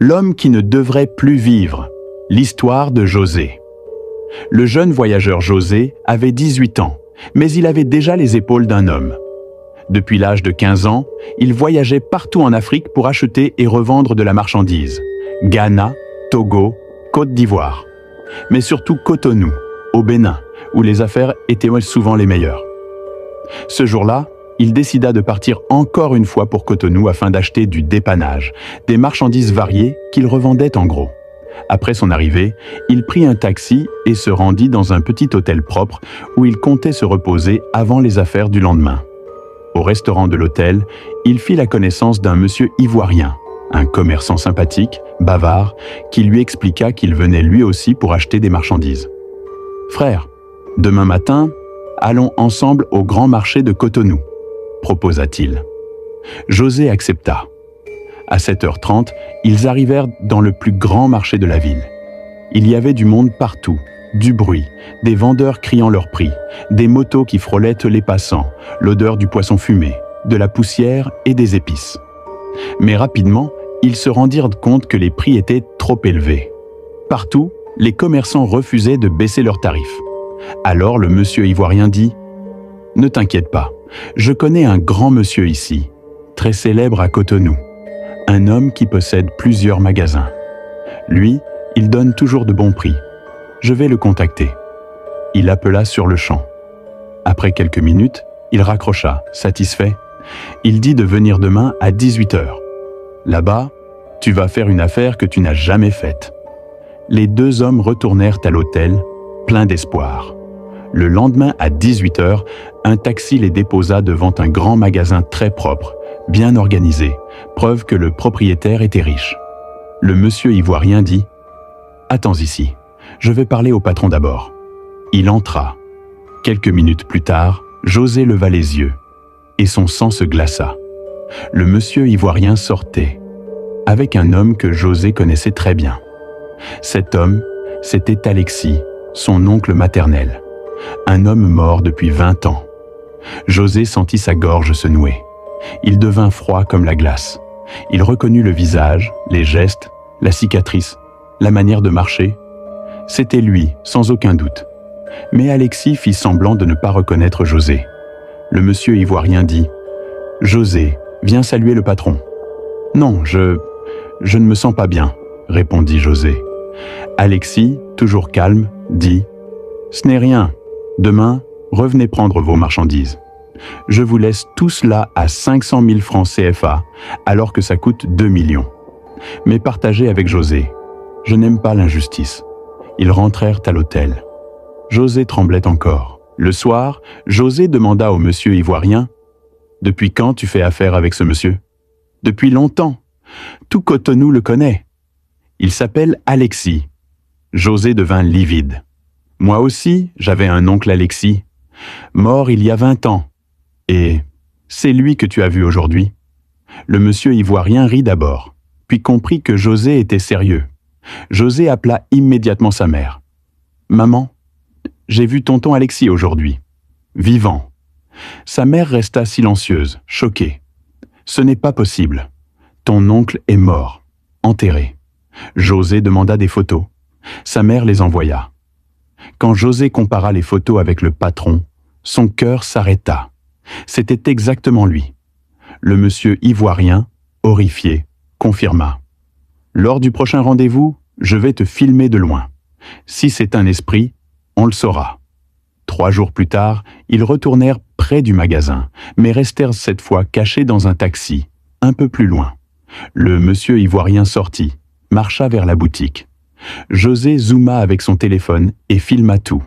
L'homme qui ne devrait plus vivre. L'histoire de José. Le jeune voyageur José avait 18 ans, mais il avait déjà les épaules d'un homme. Depuis l'âge de 15 ans, il voyageait partout en Afrique pour acheter et revendre de la marchandise. Ghana, Togo, Côte d'Ivoire. Mais surtout Cotonou, au Bénin, où les affaires étaient souvent les meilleures. Ce jour-là, il décida de partir encore une fois pour Cotonou afin d'acheter du dépannage, des marchandises variées qu'il revendait en gros. Après son arrivée, il prit un taxi et se rendit dans un petit hôtel propre où il comptait se reposer avant les affaires du lendemain. Au restaurant de l'hôtel, il fit la connaissance d'un monsieur ivoirien, un commerçant sympathique, bavard, qui lui expliqua qu'il venait lui aussi pour acheter des marchandises. « Frère, demain matin, allons ensemble au grand marché de Cotonou, » proposa-t-il. José accepta. À 7h30, ils arrivèrent dans le plus grand marché de la ville. Il y avait du monde partout, du bruit, des vendeurs criant leur prix, des motos qui frôlaient les passants, l'odeur du poisson fumé, de la poussière et des épices. Mais rapidement, ils se rendirent compte que les prix étaient trop élevés. Partout, les commerçants refusaient de baisser leurs tarifs. Alors le monsieur ivoirien dit « Ne t'inquiète pas, je connais un grand monsieur ici, très célèbre à Cotonou, un homme qui possède plusieurs magasins. Lui, il donne toujours de bons prix. Je vais le contacter. » Il appela sur le champ. Après quelques minutes, il raccrocha, satisfait. Il dit de venir demain à 18h. Là-bas, tu vas faire une affaire que tu n'as jamais faite. Les deux hommes retournèrent à l'hôtel, pleins d'espoir. Le lendemain à 18h, un taxi les déposa devant un grand magasin très propre, bien organisé, preuve que le propriétaire était riche. Le monsieur ivoirien dit « Attends ici, je vais parler au patron d'abord. » Il entra. Quelques minutes plus tard, José leva les yeux, et son sang se glaça. Le monsieur ivoirien sortait, avec un homme que José connaissait très bien. Cet homme, c'était Alexis, son oncle maternel, un homme mort depuis 20 ans. José sentit sa gorge se nouer. Il devint froid comme la glace. Il reconnut le visage, les gestes, la cicatrice, la manière de marcher. C'était lui, sans aucun doute. Mais Alexis fit semblant de ne pas reconnaître José. Le monsieur ivoirien dit « José, viens saluer le patron. »« Non, je ne me sens pas bien, » répondit José. Alexis, toujours calme, dit « Ce n'est rien. Demain, revenez prendre vos marchandises. Je vous laisse tout cela à 500 000 francs CFA, alors que ça coûte 2 millions. Mais partagez avec José. Je n'aime pas l'injustice. » Ils rentrèrent à l'hôtel. José tremblait encore. Le soir, José demanda au monsieur ivoirien « Depuis quand tu fais affaire avec ce monsieur ?»« Depuis longtemps. Tout Cotonou le connaît. Il s'appelle Alexis. » José devint livide. « Moi aussi, j'avais un oncle Alexis, mort il y a 20 ans. Et c'est lui que tu as vu aujourd'hui. » Le monsieur ivoirien rit d'abord, puis comprit que José était sérieux. José appela immédiatement sa mère. « Maman, j'ai vu tonton Alexis aujourd'hui, vivant. » Sa mère resta silencieuse, choquée. « Ce n'est pas possible. Ton oncle est mort, enterré. » José demanda des photos. Sa mère les envoya. Quand José compara les photos avec le patron, son cœur s'arrêta. C'était exactement lui. Le monsieur ivoirien, horrifié, confirma. « Lors du prochain rendez-vous, je vais te filmer de loin. Si c'est un esprit, on le saura. » 3 jours plus tard, ils retournèrent près du magasin, mais restèrent cette fois cachés dans un taxi, un peu plus loin. Le monsieur ivoirien sortit, marcha vers la boutique. José zooma avec son téléphone et filma tout.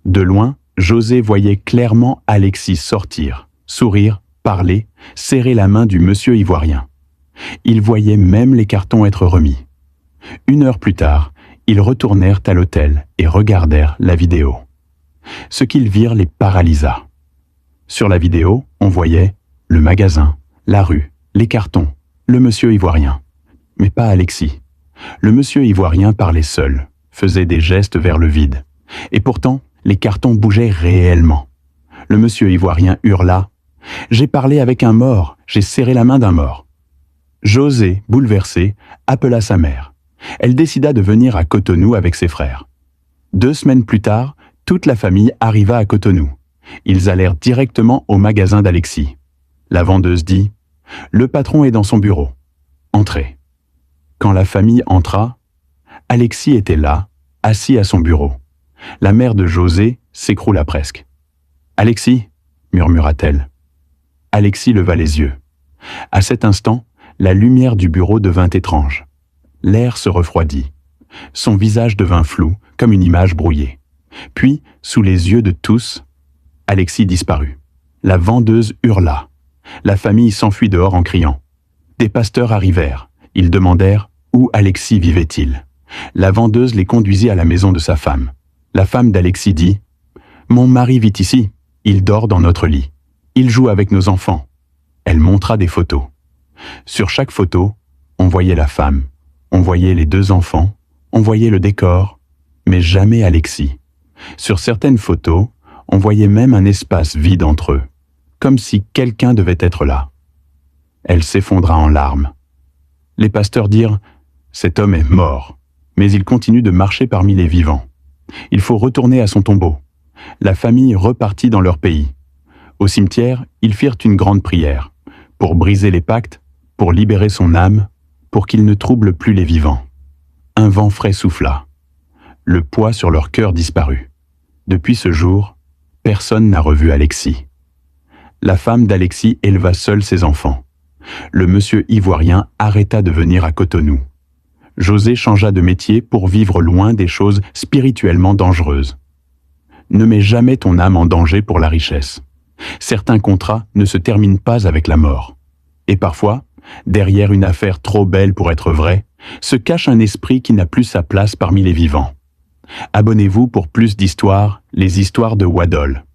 De loin, José voyait clairement Alexis sortir, sourire, parler, serrer la main du monsieur ivoirien. Il voyait même les cartons être remis. 1 heure plus tard, ils retournèrent à l'hôtel et regardèrent la vidéo. Ce qu'ils virent les paralysa. Sur la vidéo, on voyait le magasin, la rue, les cartons, le monsieur ivoirien. Mais pas Alexis. Le monsieur ivoirien parlait seul, faisait des gestes vers le vide. Et pourtant, les cartons bougeaient réellement. Le monsieur ivoirien hurla « J'ai parlé avec un mort, j'ai serré la main d'un mort. » José, bouleversé, appela sa mère. Elle décida de venir à Cotonou avec ses frères. 2 semaines plus tard, toute la famille arriva à Cotonou. Ils allèrent directement au magasin d'Alexis. La vendeuse dit « Le patron est dans son bureau. Entrez ». Quand la famille entra, Alexis était là, assis à son bureau. La mère de José s'écroula presque. « Alexis » murmura-t-elle. Alexis leva les yeux. À cet instant, la lumière du bureau devint étrange. L'air se refroidit. Son visage devint flou, comme une image brouillée. Puis, sous les yeux de tous, Alexis disparut. La vendeuse hurla. La famille s'enfuit dehors en criant. Des pasteurs arrivèrent. Ils demandèrent où Alexis vivait-il. La vendeuse les conduisit à la maison de sa femme. La femme d'Alexis dit « Mon mari vit ici. Il dort dans notre lit. Il joue avec nos enfants. » Elle montra des photos. Sur chaque photo, on voyait la femme, on voyait les 2 enfants, on voyait le décor, mais jamais Alexis. Sur certaines photos, on voyait même un espace vide entre eux, comme si quelqu'un devait être là. Elle s'effondra en larmes. Les pasteurs dirent « Cet homme est mort, mais il continue de marcher parmi les vivants. Il faut retourner à son tombeau. » La famille repartit dans leur pays. Au cimetière, ils firent une grande prière, pour briser les pactes, pour libérer son âme, pour qu'il ne trouble plus les vivants. Un vent frais souffla. Le poids sur leur cœur disparut. Depuis ce jour, personne n'a revu Alexis. La femme d'Alexis éleva seule ses enfants. Le monsieur ivoirien arrêta de venir à Cotonou. José changea de métier pour vivre loin des choses spirituellement dangereuses. Ne mets jamais ton âme en danger pour la richesse. Certains contrats ne se terminent pas avec la mort. Et parfois, derrière une affaire trop belle pour être vraie, se cache un esprit qui n'a plus sa place parmi les vivants. Abonnez-vous pour plus d'histoires, les histoires de Wadol.